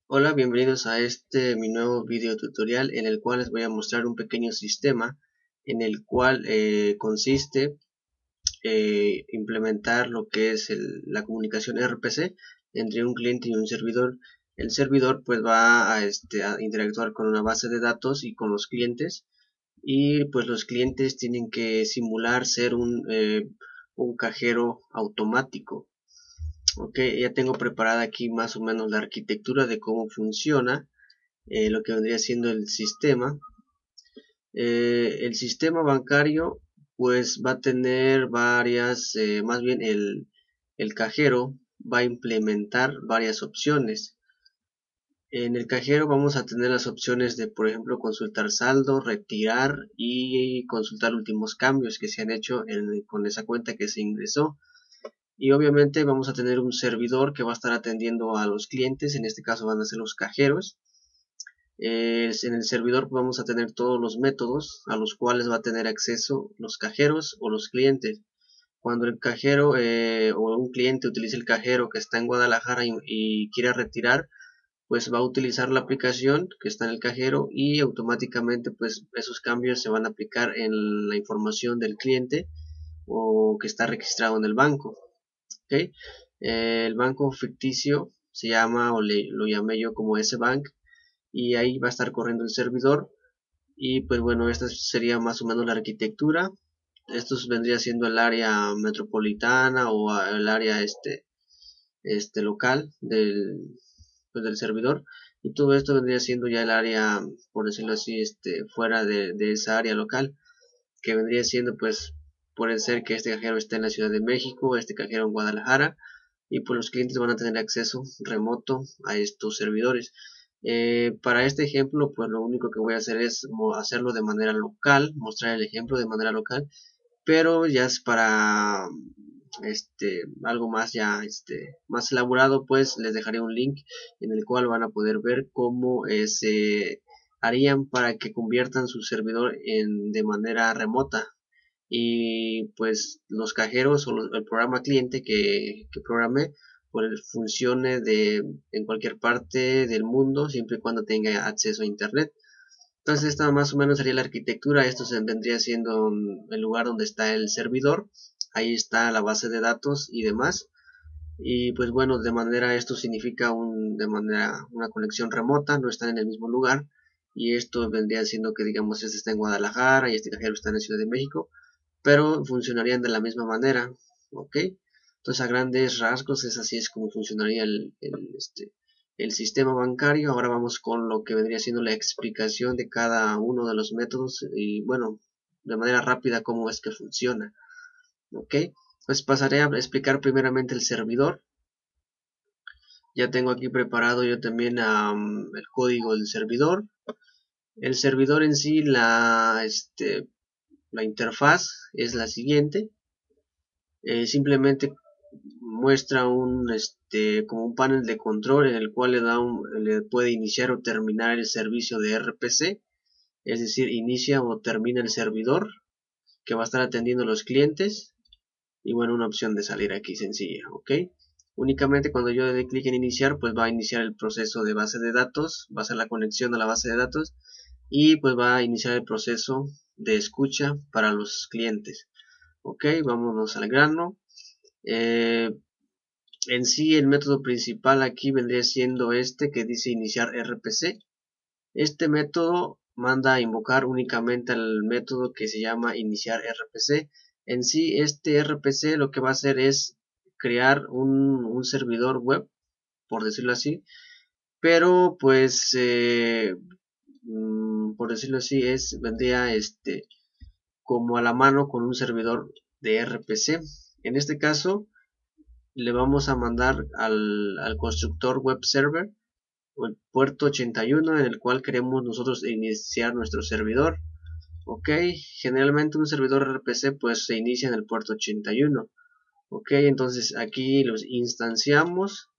Hola, bienvenidos a mi nuevo video tutorial en el cual les voy a mostrar un pequeño sistema en el cual consiste implementar lo que es la comunicación RPC entre un cliente y un servidor. El servidor pues va a interactuar con una base de datos y con los clientes, y pues los clientes tienen que simular ser un cajero automático. Ok, ya tengo preparada aquí más o menos la arquitectura de cómo funciona lo que vendría siendo el sistema. El sistema bancario pues va a tener varias, más bien el cajero va a implementar varias opciones. En el cajero vamos a tener las opciones de, por ejemplo, consultar saldo, retirar y consultar últimos cambios que se han hecho con esa cuenta que se ingresó. Y obviamente vamos a tener un servidor que va a estar atendiendo a los clientes, en este caso van a ser los cajeros. En el servidor vamos a tener todos los métodos a los cuales va a tener acceso los cajeros o los clientes. Cuando el cajero o un cliente utilice el cajero que está en Guadalajara y quiera retirar, pues va a utilizar la aplicación que está en el cajero y automáticamente pues esos cambios se van a aplicar en la información del cliente o que está registrado en el banco. ¿Okay? El banco ficticio se llama, o lo llamé yo como S-Bank, y ahí va a estar corriendo el servidor. Y pues bueno, esta sería más o menos la arquitectura. Esto vendría siendo el área metropolitana o el área local del servidor, y todo esto vendría siendo ya el área, por decirlo así, fuera de esa área local, que vendría siendo pues puede ser que este cajero esté en la Ciudad de México, este cajero en Guadalajara, y pues los clientes van a tener acceso remoto a estos servidores. Para este ejemplo, pues lo único que voy a hacer es hacerlo de manera local, mostrar el ejemplo de manera local, pero ya es para algo más ya más elaborado, pues les dejaré un link en el cual van a poder ver cómo se harían para que conviertan su servidor de manera remota, y pues los cajeros o el programa cliente que programé pues funcione en cualquier parte del mundo siempre y cuando tenga acceso a internet. Entonces esta más o menos sería la arquitectura. Esto se vendría siendo el lugar donde está el servidor, ahí está la base de datos y demás. Y pues bueno, de manera esto significa de manera una conexión remota, no están en el mismo lugar. Y esto vendría siendo que digamos este está en Guadalajara y este cajero está en la Ciudad de México, pero funcionarían de la misma manera, ¿ok? Entonces a grandes rasgos es así es como funcionaría el sistema bancario. Ahora vamos con lo que vendría siendo la explicación de cada uno de los métodos y bueno, de manera rápida cómo es que funciona, ¿ok? Pues pasaré a explicar primeramente el servidor. Ya tengo aquí preparado yo también el código del servidor. El servidor en sí, la interfaz es la siguiente. Simplemente muestra como un panel de control en el cual le puede iniciar o terminar el servicio de RPC, es decir, inicia o termina el servidor que va a estar atendiendo a los clientes, y bueno, una opción de salir aquí sencilla, ok. Únicamente cuando yo le dé clic en iniciar, pues va a iniciar el proceso de base de datos, va a hacer la conexión a la base de datos y pues va a iniciar el proceso de escucha para los clientes. Ok, vámonos al grano. Eh, en sí el método principal aquí vendría siendo este que dice iniciar RPC. Este método manda a invocar únicamente al método que se llama iniciar RPC. En sí este RPC lo que va a hacer es crear un servidor web, por decirlo así, pero pues por decirlo así vendría como a la mano con un servidor de RPC. En este caso le vamos a mandar al constructor web server o el puerto 81 en el cual queremos nosotros iniciar nuestro servidor. Ok, generalmente un servidor RPC pues se inicia en el puerto 81. Ok, entonces aquí los instanciamos,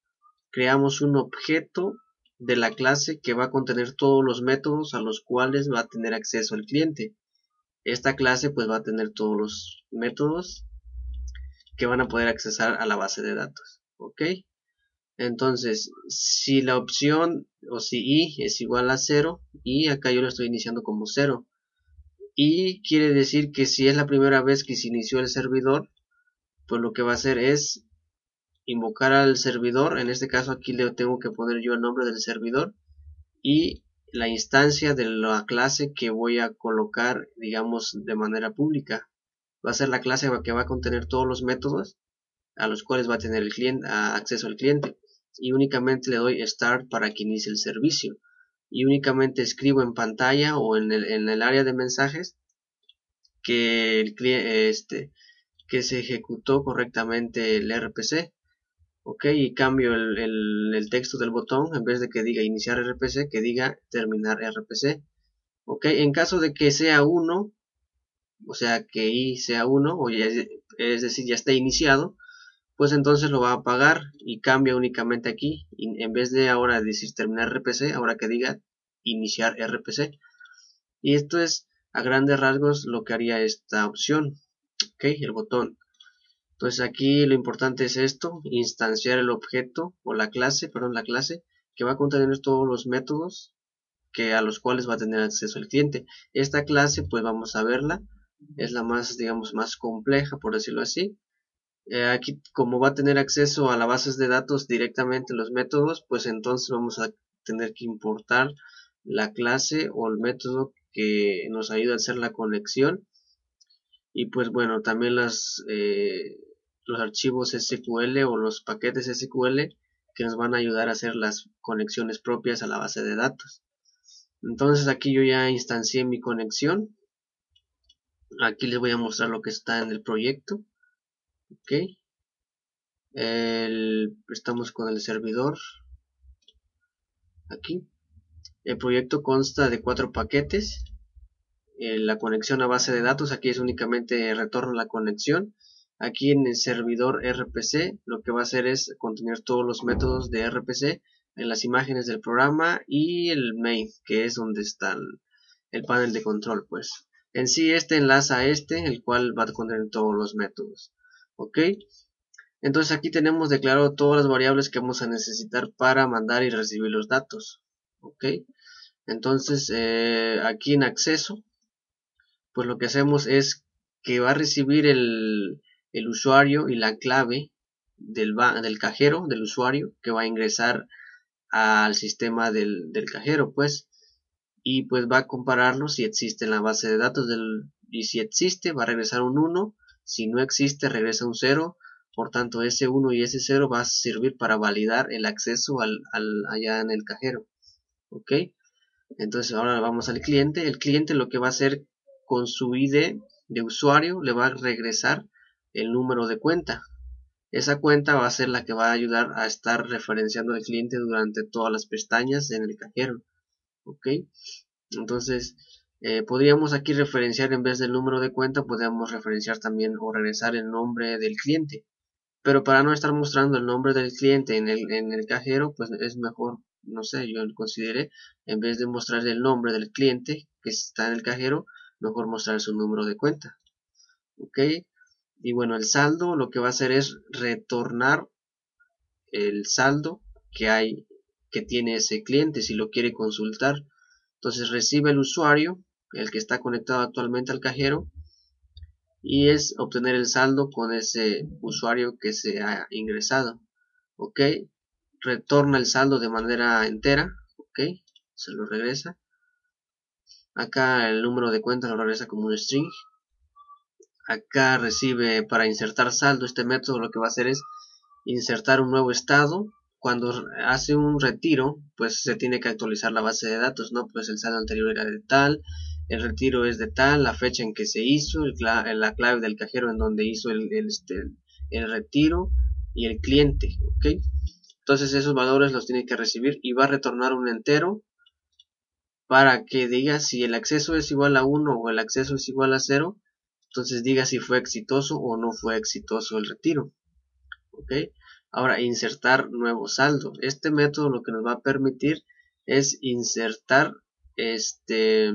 creamos un objeto de la clase que va a contener todos los métodos a los cuales va a tener acceso el cliente. Esta clase pues va a tener todos los métodos que van a poder accesar a la base de datos. Ok, Entonces, si la opción o si i es igual a 0, y acá yo lo estoy iniciando como 0, y quiere decir que si es la primera vez que se inició el servidor, pues lo que va a hacer es invocar al servidor. En este caso aquí le tengo que poner yo el nombre del servidor y la instancia de la clase que voy a colocar, digamos, de manera pública. Va a ser la clase que va a contener todos los métodos a los cuales va a tener el cliente acceso al cliente, y únicamente le doy start para que inicie el servicio, y únicamente escribo en pantalla o en el área de mensajes que el que se ejecutó correctamente el RPC. Ok, y cambio el texto del botón, en vez de que diga iniciar RPC, que diga terminar RPC. Ok, en caso de que sea 1, o sea que i sea 1, o ya, es decir, ya está iniciado, pues entonces lo va a apagar y cambia únicamente aquí, y en vez de ahora decir terminar RPC, ahora que diga iniciar RPC. Y esto es a grandes rasgos lo que haría esta opción. Ok, el botón. Entonces aquí lo importante es esto, instanciar el objeto o la clase, que va a contener todos los métodos que a los cuales va a tener acceso el cliente. Esta clase pues vamos a verla, es la más, digamos, más compleja, por decirlo así. Aquí como va a tener acceso a las bases de datos directamente los métodos, pues entonces vamos a tener que importar la clase o el método que nos ayuda a hacer la conexión. Y pues bueno, también los archivos SQL o los paquetes SQL que nos van a ayudar a hacer las conexiones propias a la base de datos. Entonces aquí yo ya instancié mi conexión. Aquí les voy a mostrar lo que está en el proyecto. Ok. Estamos con el servidor. Aquí. El proyecto consta de 4 paquetes. La conexión a base de datos, aquí es únicamente retorno la conexión. Aquí en el servidor RPC lo que va a hacer es contener todos los métodos de RPC en las imágenes del programa y el main, que es donde está el panel de control. Pues en sí este enlaza a el cual va a contener todos los métodos. Ok, entonces aquí tenemos declarado todas las variables que vamos a necesitar para mandar y recibir los datos. Ok, entonces aquí en acceso, pues lo que hacemos es que va a recibir el usuario y la clave del cajero, del usuario, que va a ingresar al sistema del cajero, pues, y pues va a compararlo si existe en la base de datos y si existe va a regresar un 1, si no existe regresa un 0, por tanto ese 1 y ese 0 va a servir para validar el acceso allá en el cajero. Ok, entonces ahora vamos al cliente. El cliente lo que va a hacer con su ID de usuario le va a regresar el número de cuenta. Esa cuenta va a ser la que va a ayudar a estar referenciando al cliente durante todas las pestañas en el cajero. Ok, entonces podríamos aquí referenciar, en vez del número de cuenta, podríamos referenciar también o regresar el nombre del cliente. Pero para no estar mostrando el nombre del cliente en el cajero, pues es mejor, no sé, yo consideré, en vez de mostrar el nombre del cliente que está en el cajero, mejor mostrar su número de cuenta. Ok, y bueno, el saldo lo que va a hacer es retornar el saldo que tiene ese cliente si lo quiere consultar. Entonces recibe el usuario, el que está conectado actualmente al cajero, y es obtener el saldo con ese usuario que se ha ingresado. Ok, retorna el saldo de manera entera. Ok, se lo regresa. Acá el número de cuenta lo regresa como un string. Acá recibe, para insertar saldo, este método lo que va a hacer es insertar un nuevo estado. Cuando hace un retiro, pues se tiene que actualizar la base de datos, ¿no? Pues el saldo anterior era de tal, el retiro es de tal, la fecha en que se hizo, la clave del cajero en donde hizo el retiro y el cliente, ¿ok? Entonces esos valores los tiene que recibir y va a retornar un entero para que diga si el acceso es igual a 1 o el acceso es igual a 0. Entonces diga si fue exitoso o no fue exitoso el retiro. ¿Ok? Ahora, insertar nuevo saldo. Este método lo que nos va a permitir es insertar de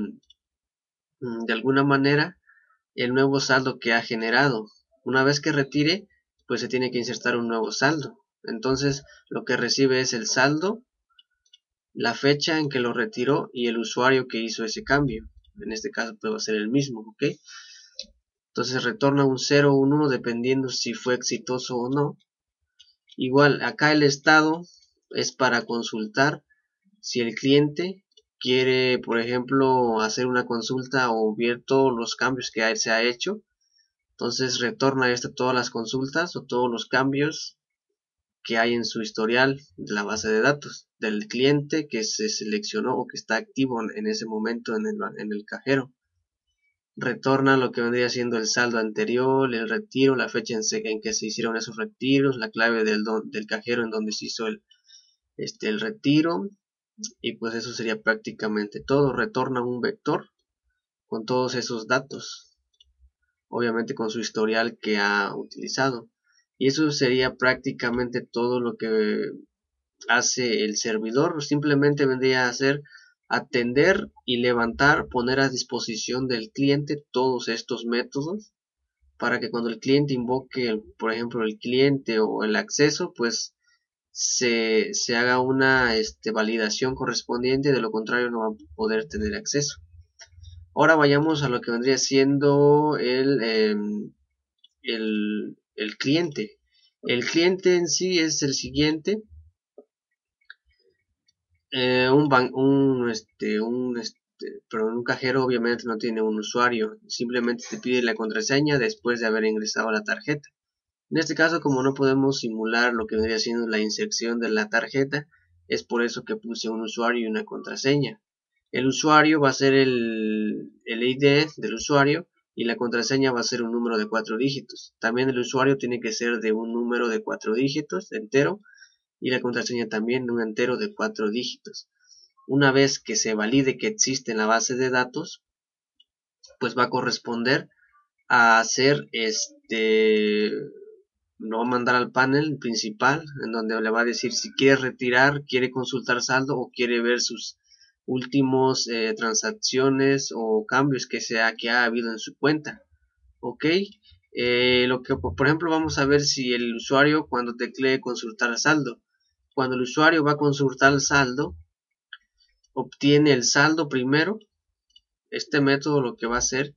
alguna manera el nuevo saldo que ha generado. Una vez que retire, pues se tiene que insertar un nuevo saldo. Entonces lo que recibe es el saldo, la fecha en que lo retiró y el usuario que hizo ese cambio. En este caso pues va a ser el mismo, ¿ok? Entonces retorna un 0 o un 1 dependiendo si fue exitoso o no. Igual acá el estado es para consultar si el cliente quiere, por ejemplo, hacer una consulta o ver todos los cambios que se ha hecho. Entonces retorna todas las consultas o todos los cambios que hay en su historial de la base de datos del cliente que se seleccionó o que está activo en ese momento en el cajero. Retorna lo que vendría siendo el saldo anterior, el retiro, la fecha en que se hicieron esos retiros, la clave del cajero en donde se hizo el retiro, y pues eso sería prácticamente todo. Retorna un vector con todos esos datos, obviamente con su historial que ha utilizado, y eso sería prácticamente todo lo que hace el servidor. Simplemente vendría a ser atender y levantar, poner a disposición del cliente todos estos métodos para que cuando el cliente invoque, por ejemplo, el cliente o el acceso, pues se haga una validación correspondiente. De lo contrario no va a poder tener acceso. Ahora vayamos a lo que vendría siendo el cliente. El cliente en sí es el siguiente. Un cajero obviamente no tiene un usuario, simplemente te pide la contraseña después de haber ingresado la tarjeta. En este caso, como no podemos simular lo que vendría siendo la inserción de la tarjeta, es por eso que puse un usuario y una contraseña. El usuario va a ser el ID del usuario y la contraseña va a ser un número de 4 dígitos. También el usuario tiene que ser de un número de 4 dígitos entero y la contraseña también de un entero de 4 dígitos. Una vez que se valide que existe en la base de datos, pues va a corresponder a hacer lo va a mandar al panel principal, en donde le va a decir si quiere retirar, quiere consultar saldo o quiere ver sus últimos transacciones o cambios que ha habido en su cuenta. Ok, lo que por ejemplo vamos a ver si el usuario cuando teclee consultar saldo, cuando el usuario va a consultar el saldo, obtiene el saldo primero. Este método lo que va a hacer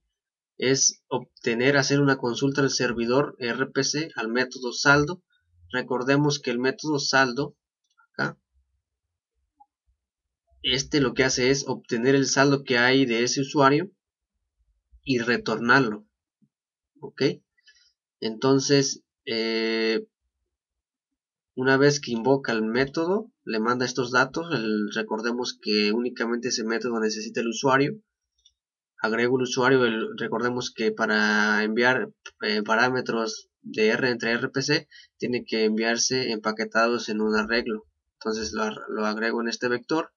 es hacer una consulta al servidor RPC al método saldo. Recordemos que el método saldo acá, lo que hace es obtener el saldo que hay de ese usuario y retornarlo. Ok, entonces una vez que invoca el método, le manda estos datos. Recordemos que únicamente ese método necesita el usuario. Agrego el usuario, recordemos que para enviar parámetros de entre RPC tiene que enviarse empaquetados en un arreglo. Entonces lo agrego en este vector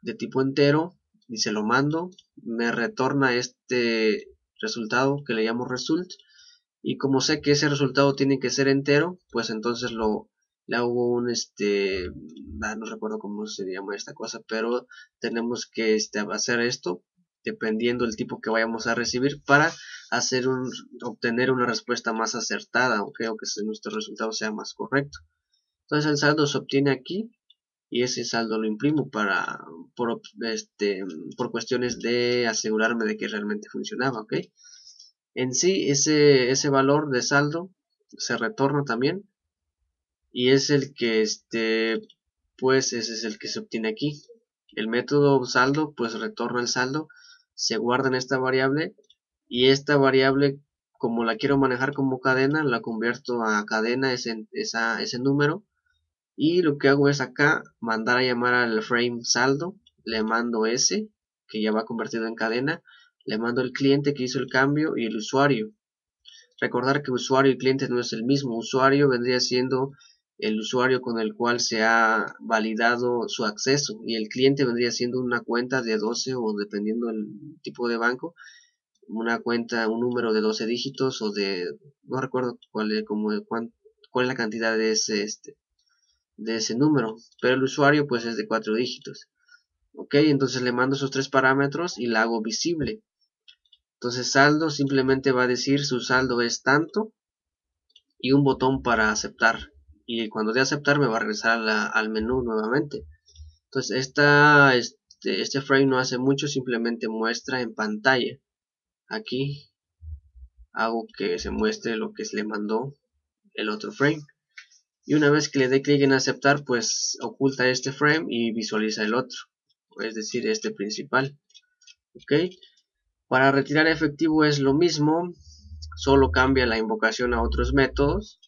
de tipo entero y se lo mando. Me retorna este resultado que le llamo result, y como sé que ese resultado tiene que ser entero, pues entonces le hago no recuerdo cómo se llama esta cosa, pero tenemos que hacer esto dependiendo del tipo que vayamos a recibir para obtener una respuesta más acertada, o que nuestro resultado sea más correcto. Entonces el saldo se obtiene aquí y ese saldo lo imprimo por cuestiones de asegurarme de que realmente funcionaba, ¿ok? En sí ese valor de saldo se retorna también y es el que pues ese es el que se obtiene aquí. El método saldo pues retorna el saldo, se guarda en esta variable, y esta variable, como la quiero manejar como cadena, la convierto a cadena, ese número, y lo que hago es acá mandar a llamar al frame saldo. Le mando ese que ya va convertido en cadena, le mando el cliente que hizo el cambio y el usuario. Recordar que usuario y cliente no es el mismo. Usuario vendría siendo el usuario con el cual se ha validado su acceso, y el cliente vendría siendo una cuenta de 12, o dependiendo del tipo de banco, una cuenta, un número de 12 dígitos, o no recuerdo cuál es la cantidad de ese número, pero el usuario pues es de 4 dígitos. Ok, entonces le mando esos tres parámetros y la hago visible. Entonces saldo simplemente va a decir su saldo es tanto y un botón para aceptar. y cuando dé aceptar me va a regresar al menú nuevamente. Entonces este frame no hace mucho, simplemente muestra en pantalla. Aquí hago que se muestre lo que se le mandó el otro frame, y una vez que le dé clic en aceptar, pues oculta este frame y visualiza el otro, es decir, este principal. Ok, para retirar efectivo es lo mismo, solo cambia la invocación a otros métodos.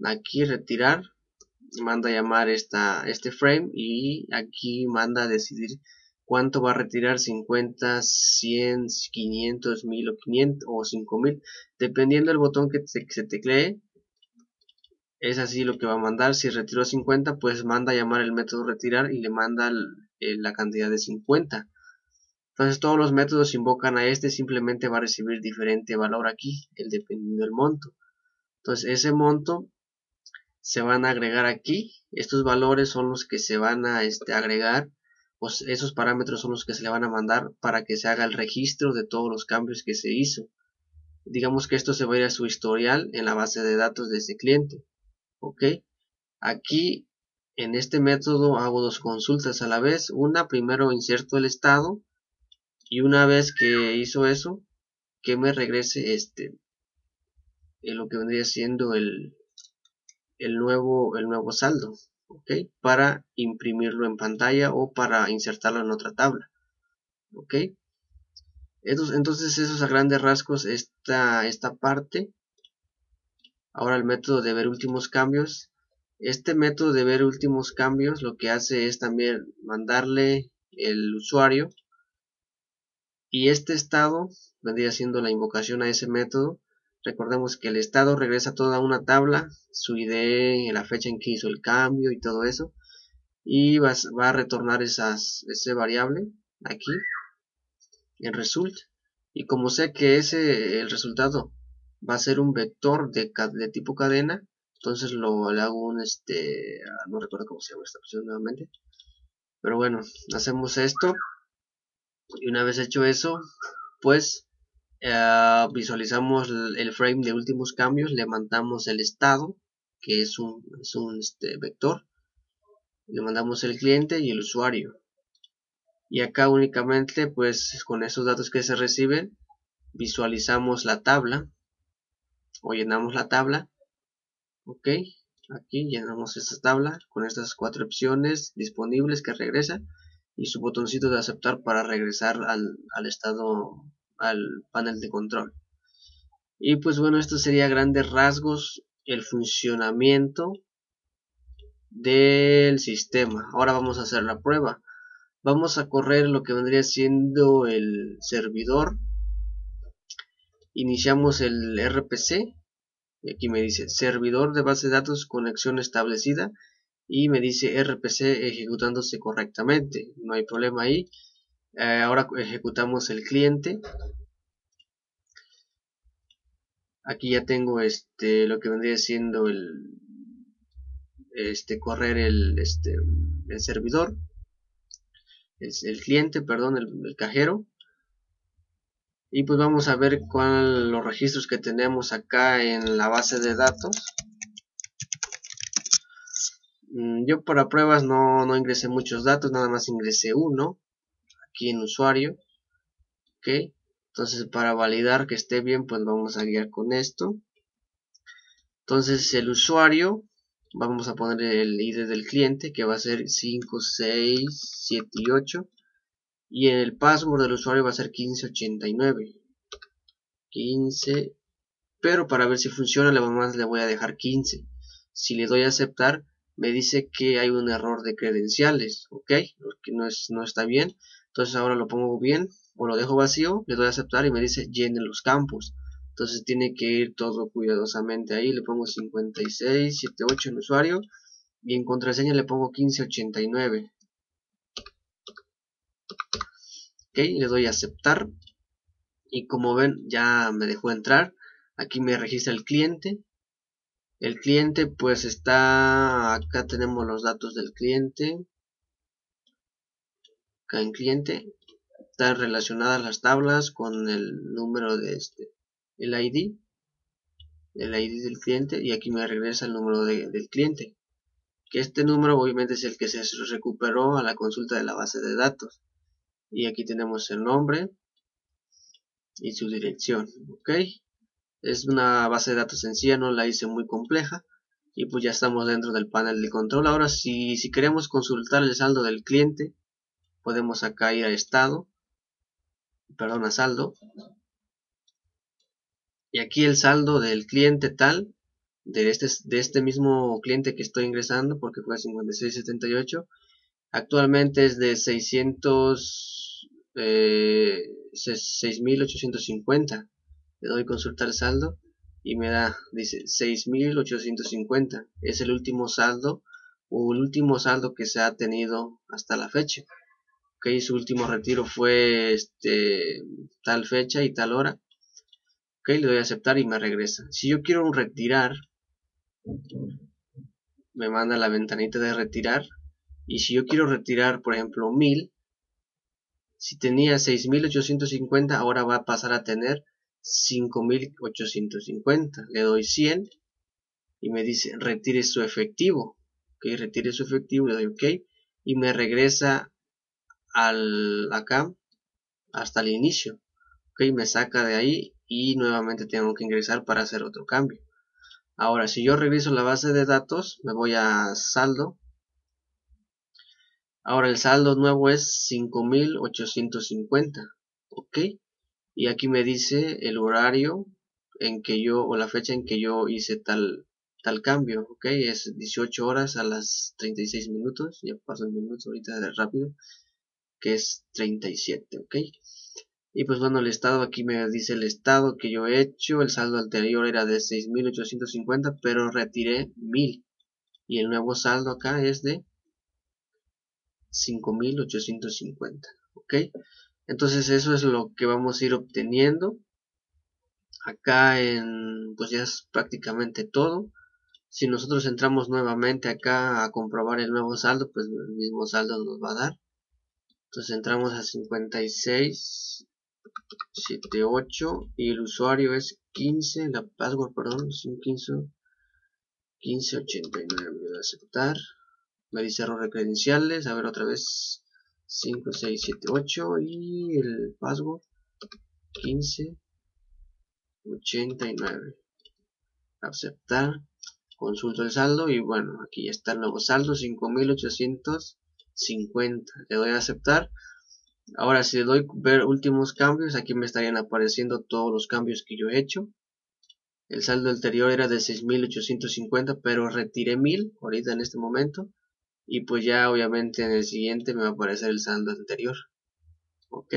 Aquí retirar, manda a llamar este frame, y aquí manda a decidir cuánto va a retirar: 50, 100, 500, 1000 o 500 o 5000, dependiendo del botón que se teclee. Es así lo que va a mandar. Si retiró 50, pues manda a llamar el método retirar y le manda la cantidad de 50. Entonces todos los métodos invocan a este, simplemente va a recibir diferente valor aquí, dependiendo del monto. Entonces ese monto se van a agregar aquí. Estos valores son los que se van a agregar, pues esos parámetros son los que se le van a mandar para que se haga el registro de todos los cambios que se hizo. Digamos que esto se va a ir a su historial en la base de datos de ese cliente. Ok, aquí en este método hago dos consultas a la vez. Una, primero inserto el estado, y una vez que hizo eso, que me regrese lo que vendría siendo el nuevo saldo, ¿ok? Para imprimirlo en pantalla o para insertarlo en otra tabla, ¿ok? Entonces esos a grandes rasgos esta parte. Ahora el método de ver últimos cambios. Este método de ver últimos cambios lo que hace es también mandarle el usuario, y este estado vendría siendo la invocación a ese método. Recordemos que el estado regresa toda una tabla, su ID, la fecha en que hizo el cambio y todo eso, y va a retornar ese variable aquí en result. Y como sé que el resultado va a ser un vector de tipo cadena, entonces le hago no recuerdo cómo se llama esta opción nuevamente, pero bueno, hacemos esto, y una vez hecho eso, pues visualizamos el frame de últimos cambios, le mandamos el estado, que es un vector, le mandamos el cliente y el usuario, y acá únicamente pues con esos datos que se reciben visualizamos la tabla o llenamos la tabla. Ok, aquí llenamos esta tabla con estas 4 opciones disponibles que regresa, y su botoncito de aceptar para regresar al estado, al panel de control. Y pues bueno, esto sería a grandes rasgos el funcionamiento del sistema. Ahora vamos a hacer la prueba. Vamos a correr lo que vendría siendo el servidor. Iniciamos el RPC. Y aquí me dice servidor de base de datos, conexión establecida. Y me dice RPC ejecutándose correctamente. No hay problema ahí. Ahora ejecutamos el cliente. Aquí ya tengo lo que vendría siendo correr el servidor, el cliente, perdón, el cajero. Y pues vamos a ver los registros que tenemos acá en la base de datos. Yo para pruebas no ingresé muchos datos, nada más ingresé uno aquí en usuario. Ok, entonces para validar que esté bien, pues vamos a guiar con esto. Entonces el usuario, vamos a poner el ID del cliente, que va a ser 5, 6, 7 y 8. Y el password del usuario va a ser 1589. 15, pero para ver si funciona le voy a dejar 15. Si le doy a aceptar, me dice que hay un error de credenciales, ok, que no está bien. Entonces ahora lo pongo bien, o lo dejo vacío, le doy a aceptar y me dice llene los campos. Entonces tiene que ir todo cuidadosamente ahí. Le pongo 5678 en usuario, y en contraseña le pongo 1589. Ok, le doy a aceptar, y como ven ya me dejó entrar. Aquí me registra el cliente. El cliente pues acá tenemos los datos del cliente. Acá en cliente están relacionadas las tablas con el número de el ID. el ID del cliente, y aquí me regresa el número del cliente, que este número obviamente es el que se recuperó a la consulta de la base de datos. Y aquí tenemos el nombre y su dirección. Ok, es una base de datos sencilla, no la hice muy compleja. Y pues ya estamos dentro del panel de control. Ahora si queremos consultar el saldo del cliente, podemos acá ir a estado, perdón, a saldo, y aquí el saldo del cliente tal, de este mismo cliente que estoy ingresando, porque fue 5678, actualmente es de 6.850. Le doy consultar saldo y me da, dice 6.850. Es el último saldo, o el último saldo que se ha tenido hasta la fecha. Ok, su último retiro fue tal fecha y tal hora. Ok, le doy a aceptar y me regresa. Si yo quiero retirar, me manda la ventanita de retirar. Y si yo quiero retirar, por ejemplo, 1000, si tenía 6.850, ahora va a pasar a tener 5.850. Le doy 100 y me dice retire su efectivo. Ok, retire su efectivo, le doy ok y me regresa acá hasta el inicio. Ok, me saca de ahí y nuevamente tengo que ingresar para hacer otro cambio. Ahora, si yo reviso la base de datos, me voy a saldo. Ahora el saldo nuevo es 5.850. Ok, y aquí me dice el horario en que yo, o la fecha en que yo hice tal cambio. Ok, es 18 horas a las 36 minutos. Ya paso el minuto ahorita de rápido, que es 37. Ok, y pues bueno, el estado, aquí me dice el estado que yo he hecho. El saldo anterior era de 6.850, pero retiré 1000, y el nuevo saldo acá es de 5.850. Ok, entonces eso es lo que vamos a ir obteniendo acá pues ya es prácticamente todo. Si nosotros entramos nuevamente acá a comprobar el nuevo saldo, pues el mismo saldo nos va a dar. Entonces entramos a 5678 y el usuario es 15, la password, perdón, es 1589. Voy a aceptar. Me dice error de credenciales. A ver, otra vez 5678 y el password 1589. Aceptar. Consulto el saldo y bueno, aquí está el nuevo saldo, 5.850. Le doy a aceptar. Ahora si le doy ver últimos cambios, aquí me estarían apareciendo todos los cambios que yo he hecho. El saldo anterior era de 6.850, pero retiré 1000 ahorita en este momento. Y pues ya obviamente en el siguiente me va a aparecer el saldo anterior. Ok,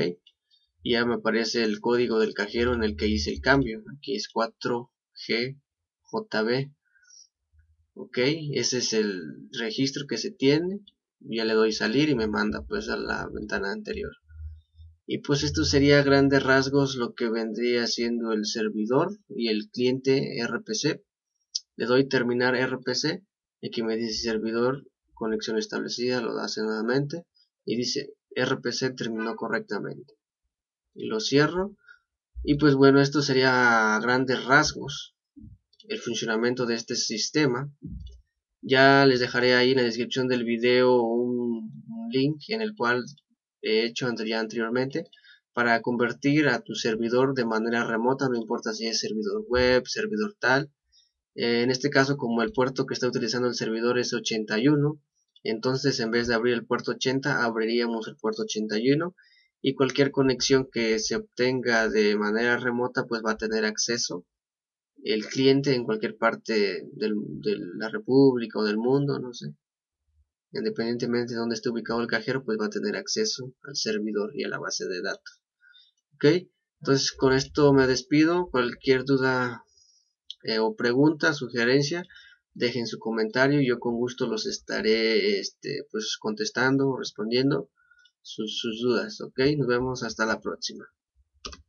y ya me aparece el código del cajero en el que hice el cambio. Aquí es 4GJB. Ok, ese es el registro que se tiene. Ya le doy salir y me manda pues a la ventana anterior. Y pues esto sería a grandes rasgos lo que vendría siendo el servidor y el cliente RPC. Le doy terminar RPC y aquí me dice servidor, conexión establecida, lo hace nuevamente y dice RPC terminó correctamente. Y lo cierro. Y pues bueno, esto sería a grandes rasgos el funcionamiento de este sistema. Ya les dejaré ahí en la descripción del video un link en el cual he hecho ya anteriormente para convertir a tu servidor de manera remota, no importa si es servidor web, servidor tal. En este caso, como el puerto que está utilizando el servidor es 81, entonces en vez de abrir el puerto 80, abriríamos el puerto 81 y cualquier conexión que se obtenga de manera remota pues va a tener acceso el cliente en cualquier parte de la república o del mundo, no sé. Independientemente de dónde esté ubicado el cajero, pues va a tener acceso al servidor y a la base de datos. Ok, entonces con esto me despido. Cualquier duda o pregunta, sugerencia, dejen su comentario y yo con gusto los estaré pues contestando o respondiendo sus dudas. Ok, nos vemos hasta la próxima.